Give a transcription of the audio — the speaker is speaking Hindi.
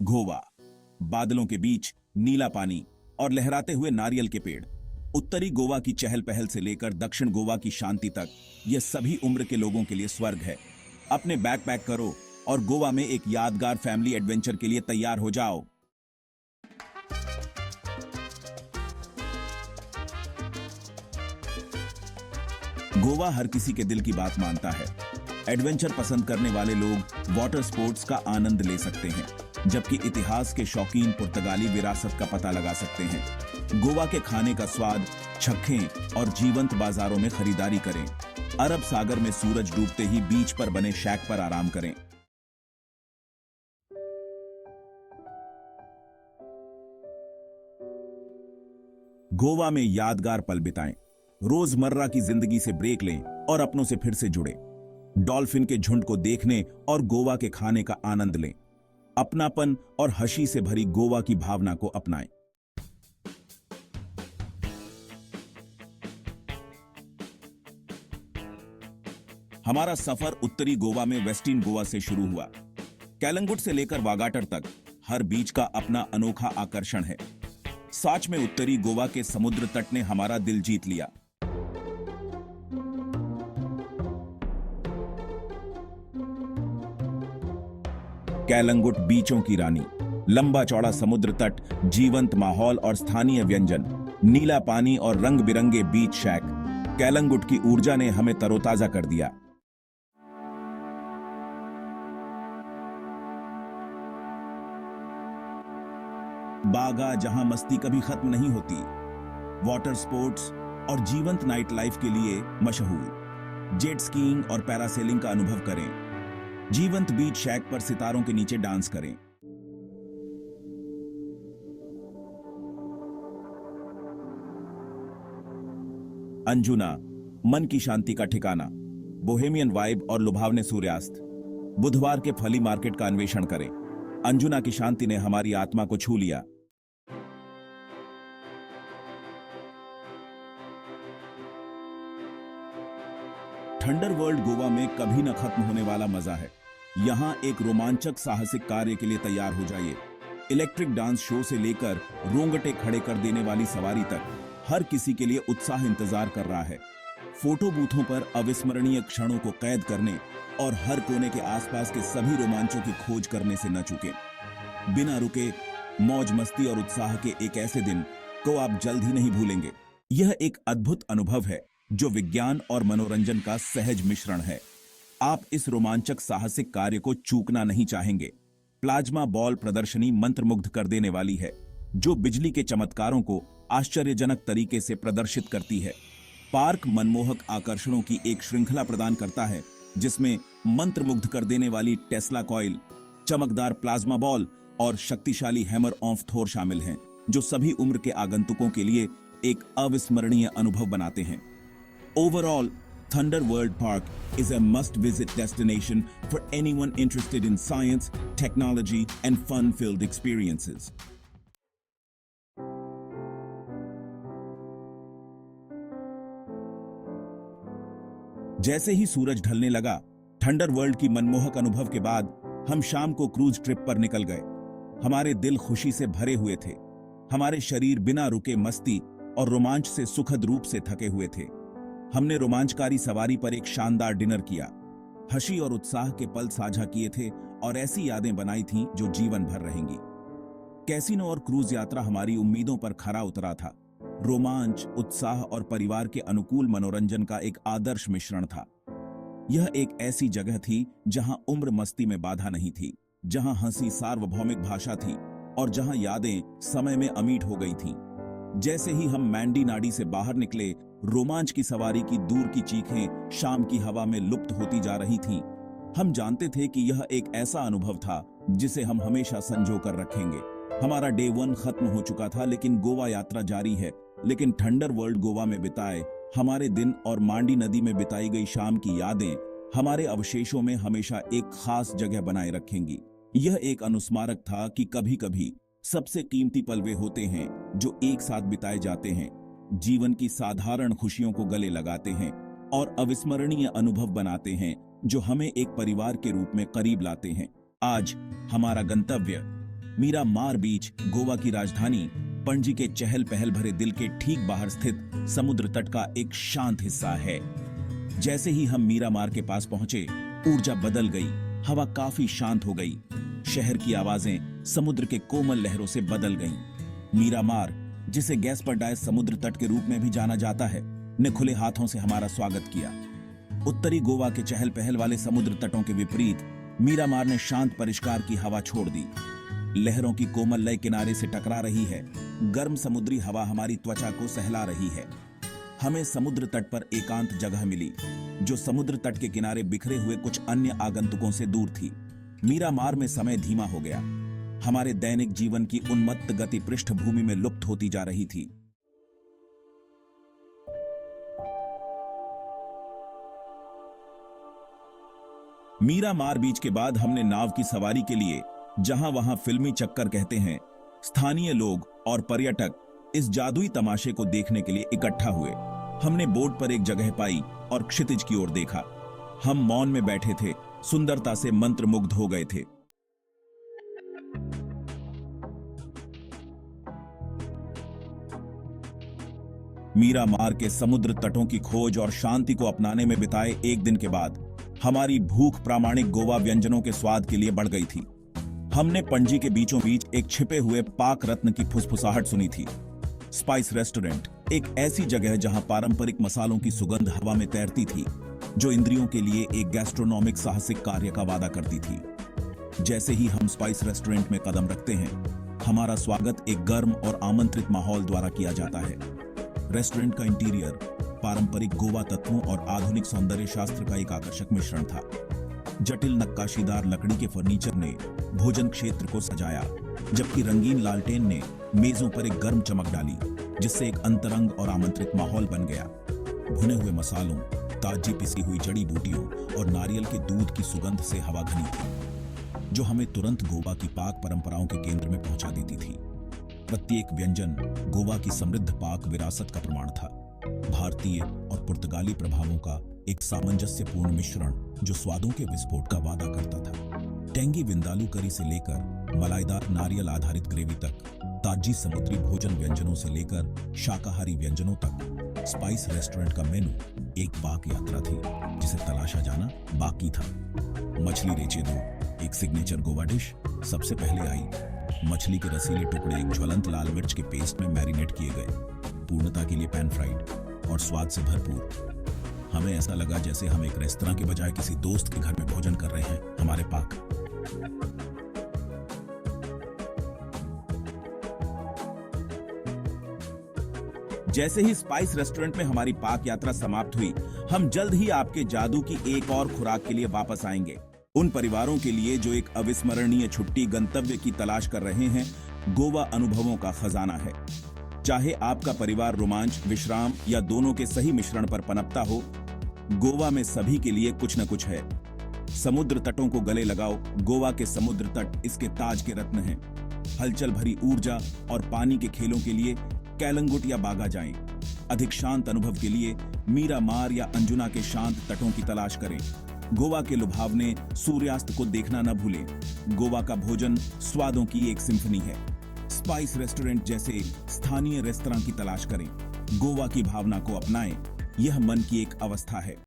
गोवा, बादलों के बीच नीला पानी और लहराते हुए नारियल के पेड़। उत्तरी गोवा की चहल पहल से लेकर दक्षिण गोवा की शांति तक, यह सभी उम्र के लोगों के लिए स्वर्ग है। अपने बैग पैक करो और गोवा में एक यादगार फैमिली एडवेंचर के लिए तैयार हो जाओ। गोवा हर किसी के दिल की बात मानता है। एडवेंचर पसंद करने वाले लोग वाटर स्पोर्ट्स का आनंद ले सकते हैं, जबकि इतिहास के शौकीन पुर्तगाली विरासत का पता लगा सकते हैं। गोवा के खाने का स्वाद चखें और जीवंत बाजारों में खरीदारी करें। अरब सागर में सूरज डूबते ही बीच पर बने शैक पर आराम करें। गोवा में यादगार पल बिताएं। रोजमर्रा की जिंदगी से ब्रेक लें और अपनों से फिर से जुड़े। डॉल्फिन के झुंड को देखने और गोवा के खाने का आनंद लें। अपनापन और हंसी से भरी गोवा की भावना को अपनाएं। हमारा सफर उत्तरी गोवा में वेस्टर्न गोवा से शुरू हुआ। कैलंगुट से लेकर वागाटर तक हर बीच का अपना अनोखा आकर्षण है। सच में उत्तरी गोवा के समुद्र तट ने हमारा दिल जीत लिया। कैलंगुट बीचों की रानी, लंबा चौड़ा समुद्र तट, जीवंत माहौल और स्थानीय व्यंजन, नीला पानी और रंग बिरंगे बीच शैक। कैलंगुट की ऊर्जा ने हमें तरोताजा कर दिया। बागा, जहां मस्ती कभी खत्म नहीं होती। वाटर स्पोर्ट्स और जीवंत नाइट लाइफ के लिए मशहूर। जेट स्कीइंग और पैरासेलिंग का अनुभव करें। जीवंत बीच शैक पर सितारों के नीचे डांस करें। अंजुना, मन की शांति का ठिकाना। बोहेमियन वाइब और लुभावने सूर्यास्त। बुधवार के फली मार्केट का अन्वेषण करें। अंजुना की शांति ने हमारी आत्मा को छू लिया। थंडर वर्ल्ड गोवा में कभी न खत्म होने वाला मजा है। यहां एक रोमांचक साहसिक कार्य के लिए तैयार हो जाइए। इलेक्ट्रिक डांस शो से लेकर रोंगटे खड़े कर देने वाली सवारी तक, हर किसी के लिए उत्साह इंतजार कर रहा है। फोटो बूथों पर अविस्मरणीय क्षणों को कैद करने और हर कोने के आसपास के सभी रोमांचों की खोज करने से न चूकें। बिना रुके मौज मस्ती और उत्साह के एक ऐसे दिन को आप जल्द ही नहीं भूलेंगे। यह एक अद्भुत अनुभव है जो विज्ञान और मनोरंजन का सहज मिश्रण है। आप इस रोमांचक साहसिक कार्य को चूकना नहीं चाहेंगे। प्लाज्मा बॉल प्रदर्शनी मंत्रमुग्ध कर देने वाली है, जो बिजली के चमत्कारों को आश्चर्यजनक तरीके से प्रदर्शित करती है। पार्क मनमोहक आकर्षणों की एक श्रृंखला प्रदान करता है, जिसमें मंत्रमुग्ध कर देने वाली टेस्ला कॉइल, चमकदार प्लाज्मा बॉल और शक्तिशाली हैमर ऑफ थोर शामिल हैं, जो सभी उम्र के आगंतुकों के लिए एक अविस्मरणीय अनुभव बनाते हैं। Overall, Thunder World Park is a must-visit destination for anyone interested in science, technology, and fun-filled experiences. जैसे ही सूरज ढलने लगा, थंडर वर्ल्ड की मनमोहक अनुभव के बाद हम शाम को क्रूज ट्रिप पर निकल गए। हमारे दिल खुशी से भरे हुए थे। हमारे शरीर बिना रुके मस्ती और रोमांच से सुखद रूप से थके हुए थे। हमने रोमांचकारी सवारी पर एक शानदार डिनर किया, हंसी और उत्साह के पल साझा किए थे और ऐसी यादें बनाई थीं जो जीवन भर रहेंगी। कैसीनो और क्रूज यात्रा हमारी उम्मीदों पर खरा उतरा था। रोमांच, उत्साह और परिवार के अनुकूल मनोरंजन का एक आदर्श मिश्रण था। यह एक ऐसी जगह थी जहां उम्र मस्ती में बाधा नहीं थी, जहां हंसी सार्वभौमिक भाषा थी और जहां यादें समय में अमीट हो गई थीं। जैसे ही हम मैंडी नाडी से बाहर निकले, रोमांच की सवारी की दूर की चीखें शाम की हवा में लुप्त होती जा रही थीं। हम जानते थे कि यह एक ऐसा अनुभव था जिसे हम हमेशा संजो कर रखेंगे। हमारा डे 1 खत्म हो चुका था, लेकिन गोवा यात्रा जारी है। लेकिन थंडर वर्ल्ड गोवा में बिताए हमारे दिन और मांडी नदी में बिताई गई शाम की यादें हमारे अवशेषों में हमेशा एक खास जगह बनाए रखेंगी। यह एक अनुस्मारक था कि कभी कभी सबसे कीमती पल वे होते हैं जो एक साथ बिताए जाते हैं, जीवन की साधारण खुशियों को गले लगाते हैं और अविस्मरणीय अनुभव बनाते हैं जो हमें एक परिवार के रूप में करीब लाते हैं। आज हमारा गंतव्य मीरामार बीच गोवा की राजधानी पणजी के चहल पहल भरे दिल के ठीक बाहर स्थित समुद्र तट का एक शांत हिस्सा है। जैसे ही हम मीरामार के पास पहुंचे, ऊर्जा बदल गई, हवा काफी शांत हो गई, शहर की आवाजें समुद्र के कोमल लहरों से बदल गईं। मीरामार, जिसे गैस्पर्डाइज समुद्र तट के रूप में भी जाना जाता है, ने खुले हाथों से हमारा स्वागत किया। उत्तरी गोवा के चहल पहल वाले समुद्र तटों के विपरीत मीरामार ने शांत परिष्कार की हवा छोड़ दी। लहरों की कोमल लय किनारे से टकरा रही है, गर्म समुद्री हवा हमारी त्वचा को सहला रही है। हमें समुद्र तट पर एकांत जगह मिली, जो समुद्र तट के किनारे बिखरे हुए कुछ अन्य आगंतुकों से दूर थी। मीरामार में समय धीमा हो गया, हमारे दैनिक जीवन की उन्मत्त गति पृष्ठभूमि में लुप्त होती जा रही थी। मीरामार बीच के बाद हमने नाव की सवारी के लिए, जहां वहां फिल्मी चक्कर कहते हैं, स्थानीय लोग और पर्यटक इस जादुई तमाशे को देखने के लिए इकट्ठा हुए। हमने बोट पर एक जगह पाई और क्षितिज की ओर देखा। हम मौन में बैठे थे, सुंदरता से मंत्रमुग्ध हो गए थे। मीरामार के समुद्र तटों की खोज और शांति को अपनाने में बिताए एक दिन के बाद हमारी भूख प्रामाणिक गोवा व्यंजनों के स्वाद के लिए बढ़ गई थी। हमने पणजी के बीचों बीच एक छिपे हुए पाक रत्न की फुसफुसाहट सुनी थी। स्पाइस रेस्टोरेंट, एक ऐसी जगह जहां पारंपरिक मसालों की सुगंध हवा में तैरती थी, जो इंद्रियों के लिए एक गैस्ट्रोनॉमिक साहसिक कार्य का वादा करती थी। जैसे ही हम स्पाइस रेस्टोरेंट में कदम रखते हैं, हमारा स्वागत एक गर्म और आमंत्रित माहौल द्वारा किया जाता है। रेस्टोरेंट का इंटीरियर पारंपरिक गोवा तत्वों और आधुनिक सौंदर्य शास्त्र का एक आकर्षक मिश्रण था। जटिल नक्काशीदार लकड़ी के फर्नीचर ने भोजन क्षेत्र को सजाया, जबकि रंगीन लालटेन ने मेजों पर एक गर्म चमक डाली, जिससे एक अंतरंग और आमंत्रित माहौल बन गया। भुने हुए मसालों, ताजी पिसी हुई जड़ी बूटियों और नारियल के दूध की सुगंध से हवा घनी थी, जो हमें तुरंत गोवा की पाक परंपराओं के केंद्र में पहुंचा देती थी। प्रत्येक व्यंजन गोवा की समृद्ध पाक विरासत का प्रमाण था, भारतीय और पुर्तगाली प्रभावों का एक सामंजस्यपूर्ण मिश्रण जो स्वादों के विस्फोट का वादा करता था। टेंगी विंदालू करी से लेकर मलाईदार नारियल आधारित ग्रेवी तक, ताजी समुद्री भोजन व्यंजनों से लेकर शाकाहारी व्यंजनों तक, स्पाइस रेस्टोरेंट का मेनू एक पाक यात्रा थी जिसे तलाशा जाना बाकी था। मछली रेचे दो, एक सिग्नेचर गोवा डिश, सबसे पहले आई। मछली के रसीले टुकड़े एक ज्वलंत लाल मिर्च के पेस्ट में मैरिनेट किए गए, पूर्णता के लिए पैन फ्राइड और स्वाद से भरपूर। हमें ऐसा लगा जैसे हम एक रेस्तरां के बजाय किसी दोस्त के घर में भोजन कर रहे हैं। हमारे पाक जैसे ही स्पाइस रेस्टोरेंट में हमारी पाक यात्रा समाप्त हुई, हम जल्द ही आपके जादू की एक और खुराक के लिए वापस आएंगे। उन परिवारों के लिए जो एक अविस्मरणीय छुट्टी गंतव्य की तलाश कर रहे हैं, गोवा अनुभवों का खजाना है। चाहे आपका परिवार रोमांच, विश्राम या दोनों के सही मिश्रण पर पनपता हो, गोवा में सभी के लिए कुछ न कुछ है। समुद्र तटों को गले लगाओ, गोवा के समुद्र तट इसके ताज के रत्न हैं। हलचल भरी ऊर्जा और पानी के खेलों के लिए कैलंगुट या बागा जाएं। अधिक शांत अनुभव के लिए मीरामार या अंजुना के शांत तटों की तलाश करें। गोवा के लुभावने सूर्यास्त को देखना न भूलें। गोवा का भोजन स्वादों की एक सिम्फनी है। स्पाइस रेस्टोरेंट जैसे स्थानीय रेस्तरां की तलाश करें। गोवा की भावना को अपनाएं। यह मन की एक अवस्था है।